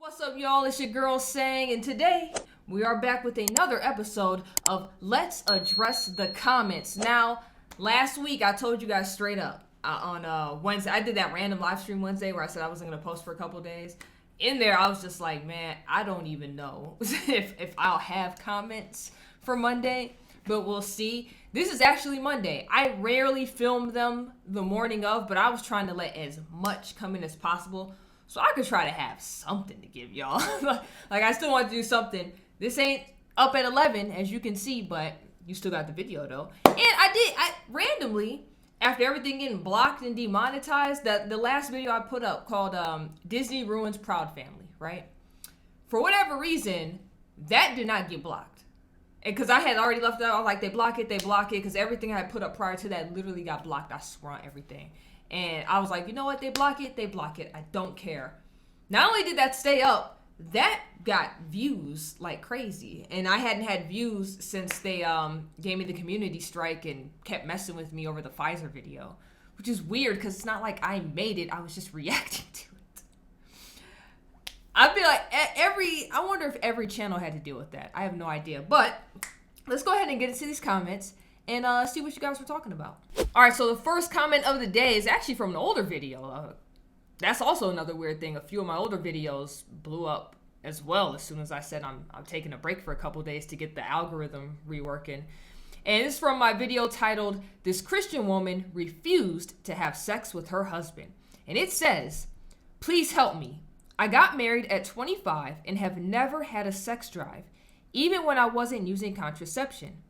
What's up, y'all? It's your girl Sang, and today we are back with another episode of Let's Address the Comments. Now, last week I told you guys straight up on Wednesday, I did that random live stream Wednesday where I said I wasn't going to post for a couple days. In there, I was just like, man, I don't even know if I'll have comments for Monday, but we'll see. This is actually Monday. I rarely film them the morning of, but I was trying to let as much come in as possible so I could try to have something to give y'all. Like, I still want to do something. This ain't up at 11, as you can see, but you still got the video, though. And I randomly, after everything getting blocked and demonetized, the last video I put up called Disney Ruins Proud Family, right? For whatever reason, that did not get blocked. Because I had already left it out. I was like, they block it, because everything I had put up prior to that literally got blocked. I swear on everything. And I was like, you know what? They block it. I don't care. Not only did that stay up, that got views like crazy. And I hadn't had views since they gave me the community strike and kept messing with me over the Pfizer video. Which is weird because it's not like I made it. I was just reacting to it. I feel like I wonder if every channel had to deal with that. I have no idea. But let's go ahead and get into these comments and see what you guys were talking about. All right, so the first comment of the day is actually from an older video. That's also another weird thing. A few of my older videos blew up as well as soon as I said I'm taking a break for a couple days to get the algorithm reworking. And it's from my video titled, "This Christian Woman Refused to Have Sex with Her Husband." And it says, "Please help me. I got married at 25 and have never had a sex drive, even when I wasn't using contraception.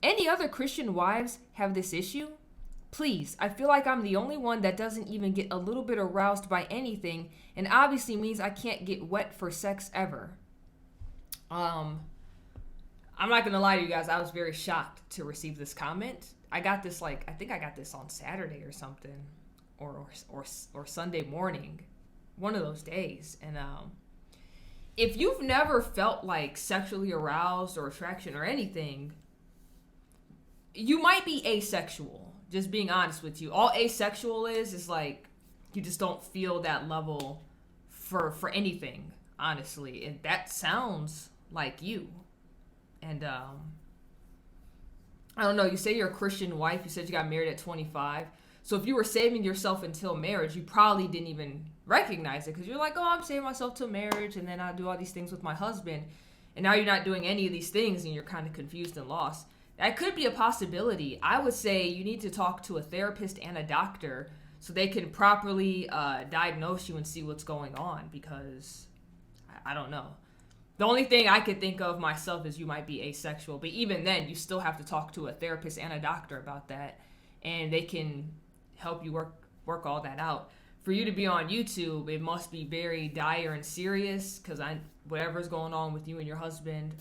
Any other Christian wives have this issue? Please, I feel like I'm the only one that doesn't even get a little bit aroused by anything, and obviously means I can't get wet for sex ever." I'm not gonna lie to you guys, I was very shocked to receive this comment. I got this I think I got this on Saturday or something, or Sunday morning, one of those days. And if you've never felt like sexually aroused or attraction or anything, you might be asexual. Just being honest with you, all asexual is like you just don't feel that level for anything, honestly. And that sounds like you. And I don't know, you say you're a Christian wife, you said you got married at 25. So if you were saving yourself until marriage, you probably didn't even recognize it because you're like, oh, I'm saving myself till marriage and then I'll do all these things with my husband. And now you're not doing any of these things and you're kind of confused and lost. That could be a possibility. I would say you need to talk to a therapist and a doctor so they can properly diagnose you and see what's going on, because I don't know. The only thing I could think of myself is you might be asexual, but even then you still have to talk to a therapist and a doctor about that, and they can help you work all that out. For you to be on YouTube, it must be very dire and serious, because whatever's going on with you and your husband,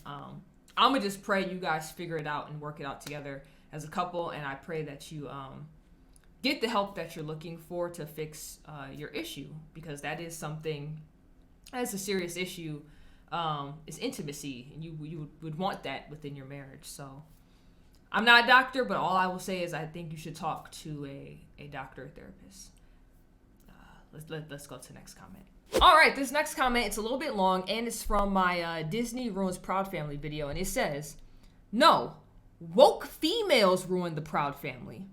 I'm gonna just pray you guys figure it out and work it out together as a couple, and I pray that you get the help that you're looking for to fix your issue, because that is something, that's a serious issue, is intimacy, and you would want that within your marriage. So I'm not a doctor, but all I will say is I think you should talk to a doctor or therapist. Let's go to the next comment. All right, this next comment, it's a little bit long, and it's from my Disney Ruins Proud Family video, and it says, "No, woke females ruined the Proud Family.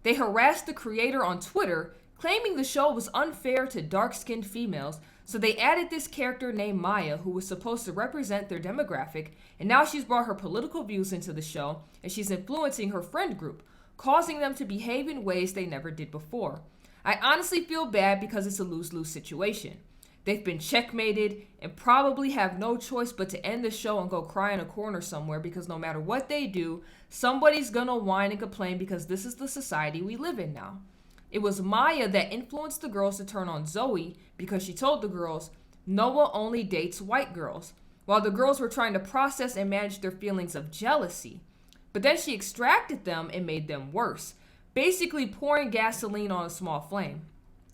They harassed the creator on Twitter, claiming the show was unfair to dark-skinned females, so they added this character named Maya, who was supposed to represent their demographic, and now she's brought her political views into the show, and she's influencing her friend group, causing them to behave in ways they never did before. I honestly feel bad because it's a lose-lose situation. They've been checkmated and probably have no choice but to end the show and go cry in a corner somewhere, because no matter what they do, somebody's gonna whine and complain, because this is the society we live in now. It was Maya that influenced the girls to turn on Zoe, because she told the girls, Noah only dates white girls, while the girls were trying to process and manage their feelings of jealousy. But then she extracted them and made them worse, basically pouring gasoline on a small flame.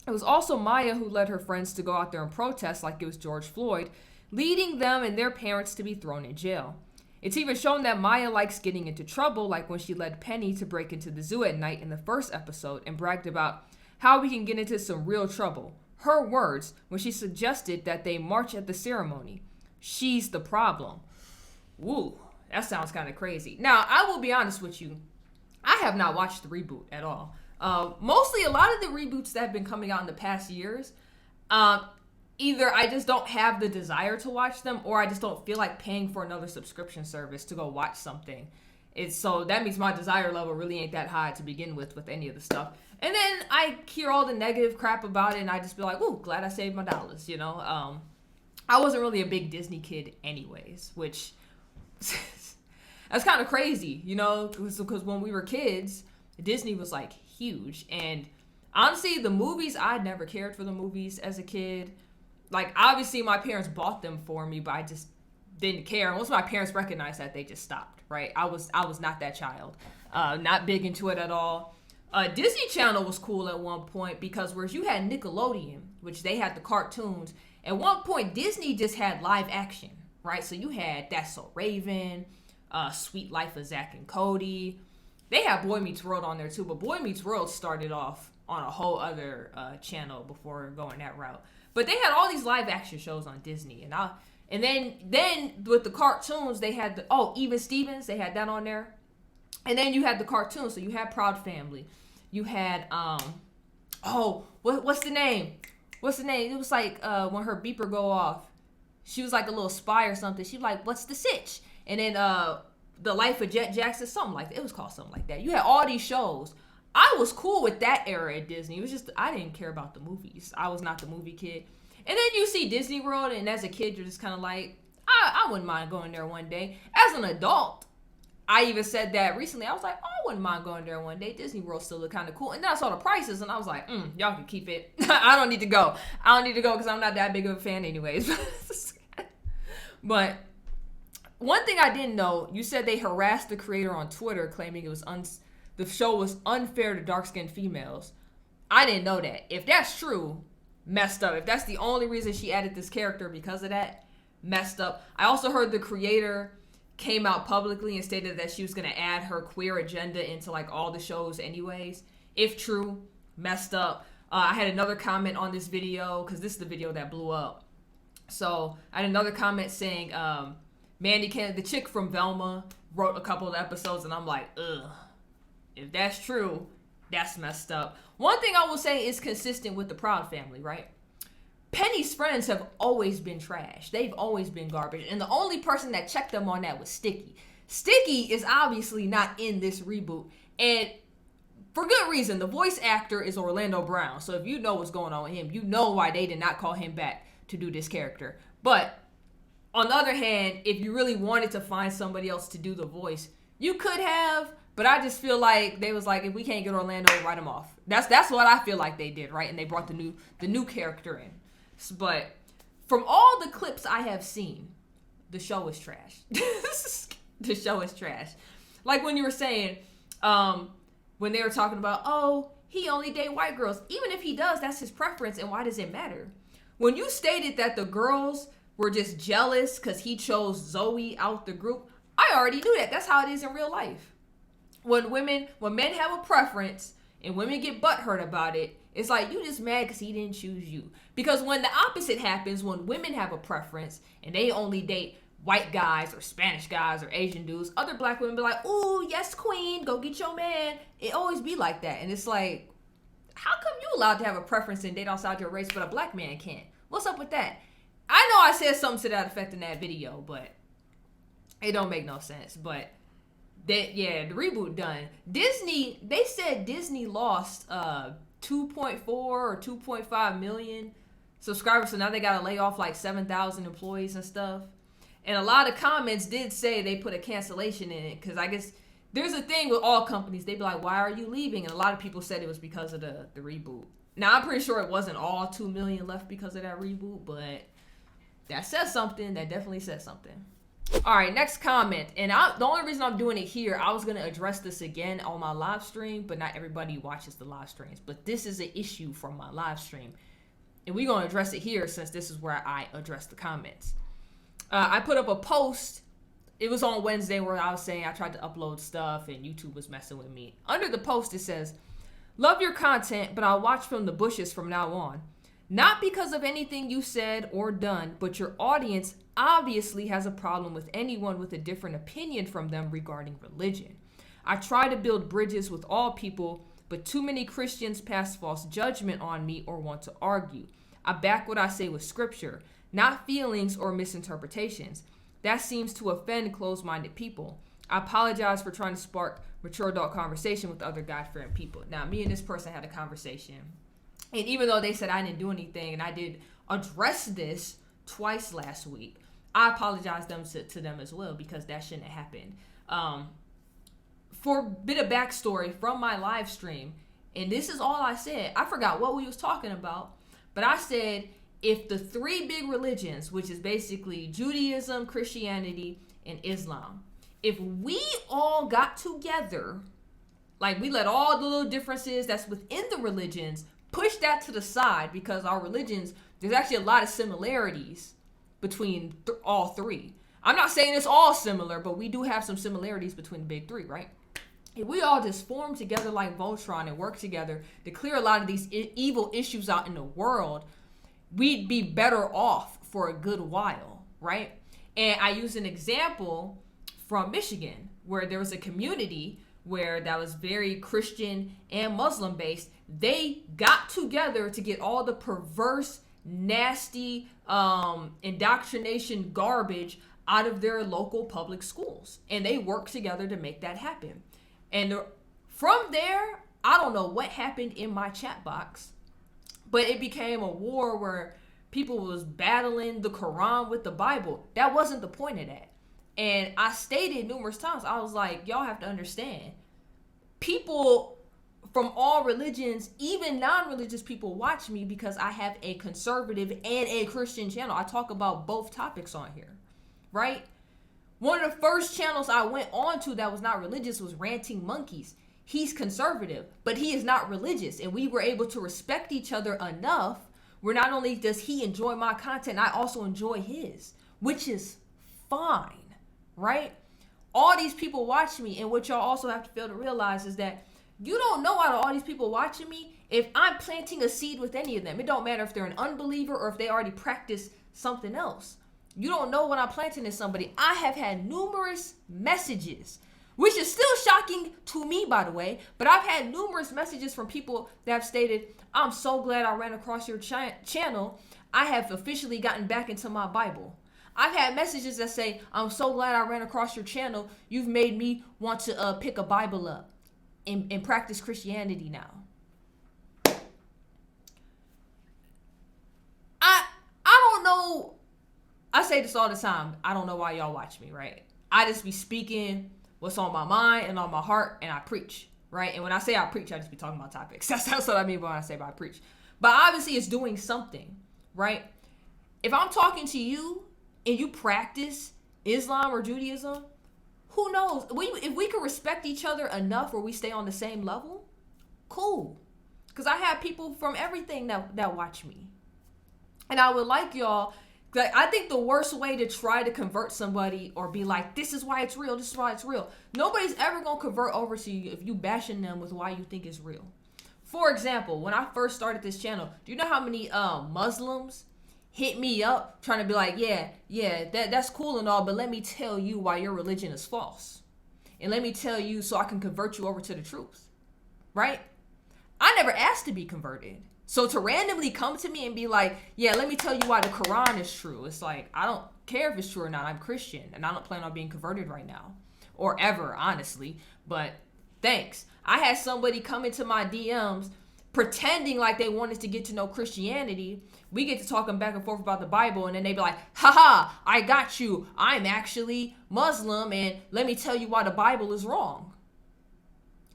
It was also Maya who led her friends to go out there and protest like it was George Floyd, leading them and their parents to be thrown in jail. It's even shown that Maya likes getting into trouble, like when she led Penny to break into the zoo at night in the first episode and bragged about how we can get into some real trouble, Her words when she suggested that they march at the ceremony. She's the problem. Woo, that sounds kind of crazy. Now, I will be honest with you. I have not watched the reboot at all. Mostly a lot of the reboots that have been coming out in the past years, either I just don't have the desire to watch them, or I just don't feel like paying for another subscription service to go watch something. So that means my desire level really ain't that high to begin with any of the stuff. And then I hear all the negative crap about it, and I just be like, ooh, glad I saved my dollars, you know? I wasn't really a big Disney kid anyways, which that's kind of crazy, you know? Because when we were kids, Disney was like huge. And honestly, the movies, I never cared for the movies as a kid. Like, obviously, my parents bought them for me, but I just didn't care. And once my parents recognized that, they just stopped, right? I was not that child. Not big into it at all. Disney Channel was cool at one point because whereas you had Nickelodeon, which they had the cartoons, at one point Disney just had live action, right? So you had That's So Raven, Sweet Life of Zack and Cody. They had Boy Meets World on there too, but Boy Meets World started off on a whole other channel before going that route. But they had all these live action shows on Disney, and then with the cartoons they had Even Stevens, they had that on there, and then you had the cartoons. So you had Proud Family, you had what's the name? What's the name? It was like when her beeper go off, she was like a little spy or something. She was like, what's the sitch? And then The Life of Jet Jackson, something like that. It was called something like that. You had all these shows. I was cool with that era at Disney. It was just, I didn't care about the movies. I was not the movie kid. And then you see Disney World, and as a kid, you're just kind of like, I wouldn't mind going there one day. As an adult, I even said that recently. I was like, oh, I wouldn't mind going there one day. Disney World still looked kind of cool. And then I saw the prices, and I was like, y'all can keep it. I don't need to go. I don't need to go because I'm not that big of a fan anyways. But one thing I didn't know, you said they harassed the creator on Twitter, claiming it was the show was unfair to dark-skinned females. I didn't know that. If that's true, messed up. If that's the only reason she added this character because of that, messed up. I also heard the creator came out publicly and stated that she was going to add her queer agenda into like all the shows anyways. If true, messed up. I had another comment on this video because this is the video that blew up. So I had another comment saying, Mandy Cannon, the chick from Velma, wrote a couple of episodes, and I'm like, ugh. If that's true, that's messed up. One thing I will say is consistent with the Proud Family, right? Penny's friends have always been trash. They've always been garbage. And the only person that checked them on that was Sticky. Sticky is obviously not in this reboot. And for good reason. The voice actor is Orlando Brown. So if you know what's going on with him, you know why they did not call him back to do this character. But on the other hand, if you really wanted to find somebody else to do the voice, you could have. But I just feel like they was like, if we can't get Orlando, write him off. That's what I feel like they did, right? And they brought the new character in. But from all the clips I have seen, the show is trash. The show is trash. Like when you were saying, when they were talking about, oh, he only date white girls. Even if he does, that's his preference, and why does it matter? When you stated that the girls were just jealous because he chose Zoe out the group, I already knew that. That's how it is in real life. When men have a preference and women get butthurt about it, it's like you just mad because he didn't choose you. Because when the opposite happens, when women have a preference and they only date white guys or Spanish guys or Asian dudes, other black women be like, ooh, yes, queen, go get your man. It always be like that. And it's like, how come you allowed to have a preference and date outside your race, but a black man can't? What's up with that? I know I said something to that effect in that video, but it don't make no sense. But the reboot done. Disney, they said Disney lost 2.4 or 2.5 million subscribers, so now they gotta lay off like 7,000 employees and stuff. And a lot of comments did say they put a cancellation in it, because I guess there's a thing with all companies. They'd be like, why are you leaving? And a lot of people said it was because of the reboot. Now, I'm pretty sure it wasn't all 2 million left because of that reboot, but that says something. That definitely says something. All right, next comment. And the only reason I'm doing it here, I was going to address this again on my live stream, but not everybody watches the live streams. But this is an issue from my live stream. And we're going to address it here since this is where I address the comments. I put up a post. It was on Wednesday where I was saying I tried to upload stuff and YouTube was messing with me. Under the post, it says, love your content, but I'll watch from the bushes from now on. Not because of anything you said or done, but your audience obviously has a problem with anyone with a different opinion from them regarding religion. I try to build bridges with all people, but too many Christians pass false judgment on me or want to argue. I back what I say with scripture, not feelings or misinterpretations. That seems to offend closed-minded people. I apologize for trying to spark mature adult conversation with other God-fearing people. Now, me and this person had a conversation. And even though they said I didn't do anything, and I did address this twice last week, I apologize to them as well, because that shouldn't have happened. For a bit of backstory from my live stream, and this is all I said. I forgot what we was talking about, but I said if the three big religions, which is basically Judaism, Christianity, and Islam, if we all got together, like we let all the little differences that's within the religions, push that to the side, because our religions, there's actually a lot of similarities between all three. I'm not saying it's all similar, but we do have some similarities between the big three, right? If we all just form together like Voltron and work together to clear a lot of these evil issues out in the world, we'd be better off for a good while, right? And I use an example from Michigan, where there was a community where that was very Christian and Muslim based. They got together to get all the perverse, nasty indoctrination garbage out of their local public schools. And they worked together to make that happen. And from there, I don't know what happened in my chat box, but it became a war where people was battling the Quran with the Bible. That wasn't the point of that. And I stated numerous times, I was like, y'all have to understand, people from all religions, even non-religious people, watch me because I have a conservative and a Christian channel. I talk about both topics on here, right? One of the first channels I went on to that was not religious was Ranting Monkeys. He's conservative, but he is not religious. And we were able to respect each other enough where not only does he enjoy my content, I also enjoy his, which is fine. Right? All these people watch me, and what y'all also have to fail to realize is that you don't know out of all these people watching me if I'm planting a seed with any of them. It don't matter if they're an unbeliever or if they already practice something else. You don't know what I'm planting in somebody. I have had numerous messages, which is still shocking to me, by the way, but I've had numerous messages from people that have stated, I'm so glad I ran across your channel. I have officially gotten back into my Bible. I've had messages that say, I'm so glad I ran across your channel. You've made me want to pick a Bible up and practice Christianity now. I don't know. I say this all the time. I don't know why y'all watch me, right? I just be speaking what's on my mind and on my heart, and I preach, right? And when I say I preach, I just be talking about topics. That's what I mean by when I say I preach. But obviously it's doing something, right? If I'm talking to you, and you practice Islam or Judaism, who knows? If we can respect each other enough where we stay on the same level, cool. Because I have people from everything that watch me. And I would like y'all, I think the worst way to try to convert somebody or be like, this is why it's real, this is why it's real. Nobody's ever going to convert over to you if you bashing them with why you think it's real. For example, when I first started this channel, do you know how many Muslims hit me up trying to be like, yeah, that's cool and all, but let me tell you why your religion is false. And let me tell you so I can convert you over to the truth, right? I never asked to be converted. So to randomly come to me and be like, yeah, let me tell you why the Quran is true. It's like, I don't care if it's true or not. I'm Christian and I don't plan on being converted right now or ever, honestly. But thanks. I had somebody come into my DMs pretending like they wanted to get to know Christianity. We get to talking back and forth about the Bible, and then they be like, haha, I got you. I'm actually Muslim, and let me tell you why the Bible is wrong.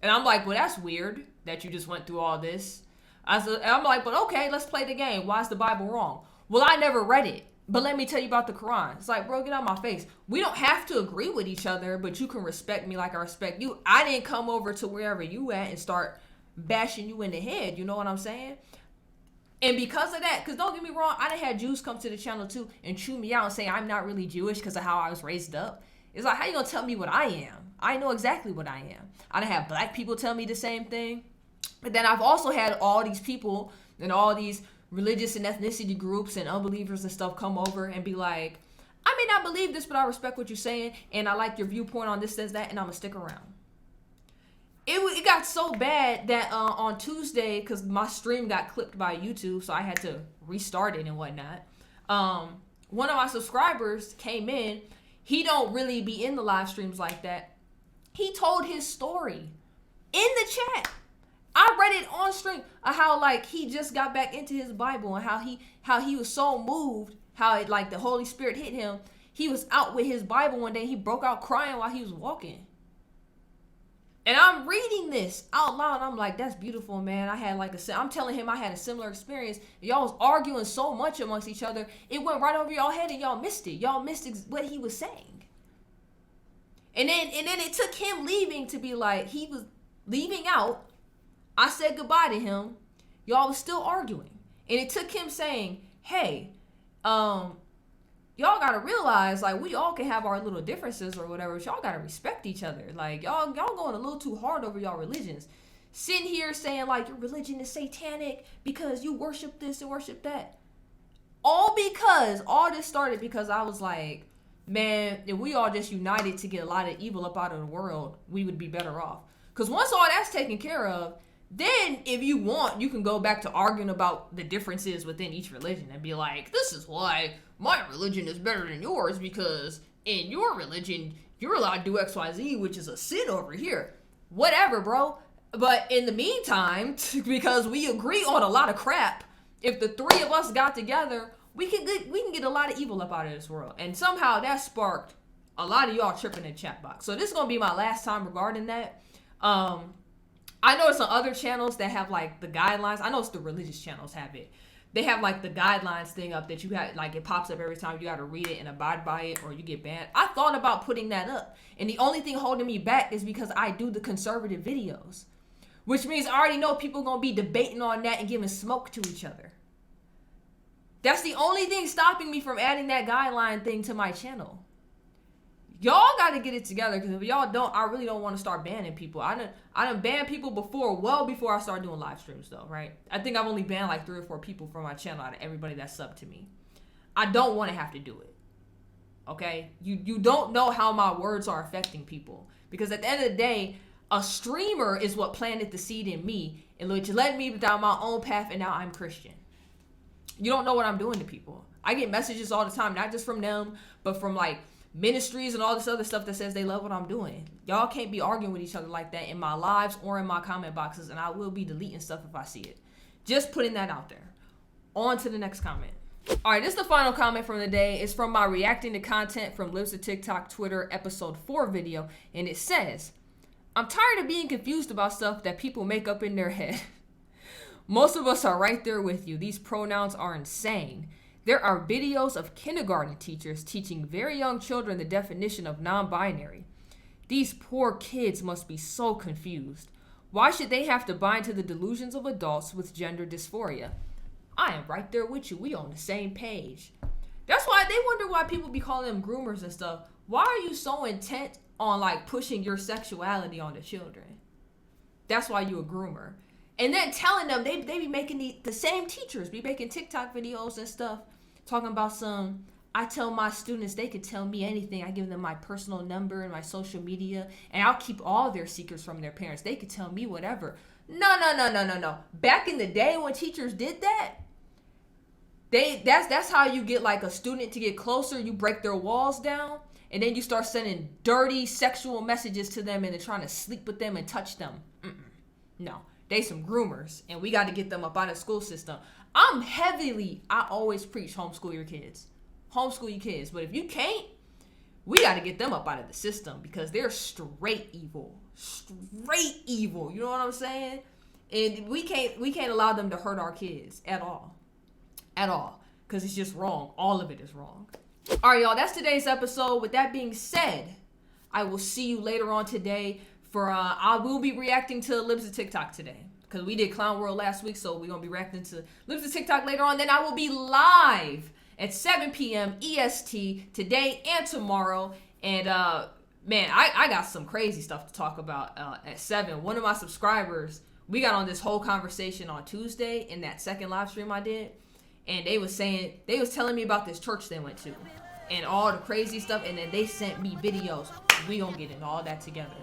And I'm like, well, that's weird that you just went through all this. I'm like, but okay, let's play the game. Why is the Bible wrong? Well, I never read it, but let me tell you about the Quran. It's like, bro, get out of my face. We don't have to agree with each other, but you can respect me like I respect you. I didn't come over to wherever you at and start bashing you in the head. You know what I'm saying? And because of that, because don't get me wrong, I done had Jews come to the channel too and chew me out and say I'm not really Jewish because of how I was raised up. It's like, how you gonna tell me what I am? I know exactly what I am. I done had black people tell me the same thing. But then I've also had all these people and all these religious and ethnicity groups and unbelievers and stuff come over and be like, I may not believe this, but I respect what you're saying, and I like your viewpoint on this, that, and I'm gonna stick around. It got so bad that on Tuesday, because my stream got clipped by YouTube, so I had to restart it and whatnot. One of my subscribers came in. He don't really be in the live streams like that. He told his story in the chat. I read it on stream of how like he just got back into his Bible and how he was so moved, how it like the Holy Spirit hit him. He was out with his Bible one day. He broke out crying while he was walking. And I'm reading this out loud. I'm like, that's beautiful, man. I'm telling him I had a similar experience. Y'all was arguing so much amongst each other. It went right over y'all head and y'all missed it. Y'all missed what he was saying. And then it took him leaving to be like, he was leaving out. I said goodbye to him. Y'all was still arguing. And it took him saying, hey, y'all gotta realize, like, we all can have our little differences or whatever, but y'all gotta respect each other. Like, y'all going a little too hard over y'all religions. Sitting here saying, like, your religion is satanic because you worship this and worship that. All this started because I was like, man, if we all just united to get a lot of evil up out of the world, we would be better off. Because once all that's taken care of, then if you want, you can go back to arguing about the differences within each religion and be like, this is why my religion is better than yours, because in your religion, you're allowed to do XYZ, which is a sin over here. Whatever, bro. But in the meantime, because we agree on a lot of crap, if the three of us got together, we can get a lot of evil up out of this world. And somehow that sparked a lot of y'all tripping in the chat box. So this is going to be my last time regarding that. I know some other channels that have like the guidelines. I know it's the religious channels have it. They have like the guidelines thing up that you have, like it pops up every time you got to read it and abide by it or you get banned. I thought about putting that up. And the only thing holding me back is because I do the conservative videos. Which means I already know people going to be debating on that and giving smoke to each other. That's the only thing stopping me from adding that guideline thing to my channel. Y'all got to get it together, because if y'all don't, I really don't want to start banning people. I done banned people before, well before I started doing live streams though, right? I think I've only banned like 3 or 4 people from my channel out of everybody that's subbed to me. I don't want to have to do it. Okay? You don't know how my words are affecting people. Because at the end of the day, a streamer is what planted the seed in me, and which led me down my own path, and now I'm Christian. You don't know what I'm doing to people. I get messages all the time, not just from them, but from like ministries and all this other stuff that says they love what I'm doing. Y'all can't be arguing with each other like that in my lives or in my comment boxes, and I will be deleting stuff if I see it. Just putting that out there. On to the next comment. All right, this is the final comment from the day. It's from my reacting to content from Lives of TikTok Twitter episode 4 video, and it says, I'm tired of being confused about stuff that people make up in their head. Most of us are right there with you. These pronouns are insane. There are videos of kindergarten teachers teaching very young children the definition of non-binary. These poor kids must be so confused. Why should they have to buy into the delusions of adults with gender dysphoria? I am right there with you. We on the same page. That's why they wonder why people be calling them groomers and stuff. Why are you so intent on like pushing your sexuality on the children? That's why you a groomer. And then telling them, they be making the same teachers be making TikTok videos and stuff, talking about I tell my students they could tell me anything. I give them my personal number and my social media, and I'll keep all their secrets from their parents. They could tell me whatever. No. Back in the day when teachers did that, that's how you get like a student to get closer. You break their walls down, and then you start sending dirty sexual messages to them and then trying to sleep with them and touch them. No. They some groomers, and we got to get them up out of the school system. I always preach homeschool your kids. Homeschool your kids. But if you can't, we got to get them up out of the system because they're straight evil. Straight evil. You know what I'm saying? And we can't allow them to hurt our kids at all. At all. Because it's just wrong. All of it is wrong. All right, y'all. That's today's episode. With that being said, I will see you later on today. I will be reacting to Lives of TikTok today because we did Clown World last week, so we're going to be reacting to Lives of TikTok later on. Then I will be live at 7 p.m. EST today and tomorrow. And, man, I got some crazy stuff to talk about at 7. One of my subscribers we got on this whole conversation on Tuesday in that second live stream I did, and they was telling me about this church they went to and all the crazy stuff, and then they sent me videos. We gonna get into all that together,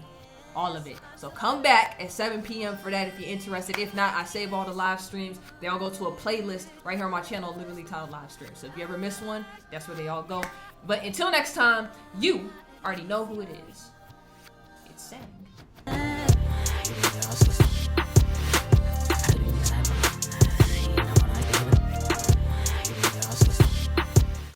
all of it. So come back at 7 p.m. for that if you're interested. If not, I save all the live streams. They all go to a playlist right here on my channel, literally titled live streams. So if you ever miss one, that's where they all go. But until next time, you already know who it is. It's Sam.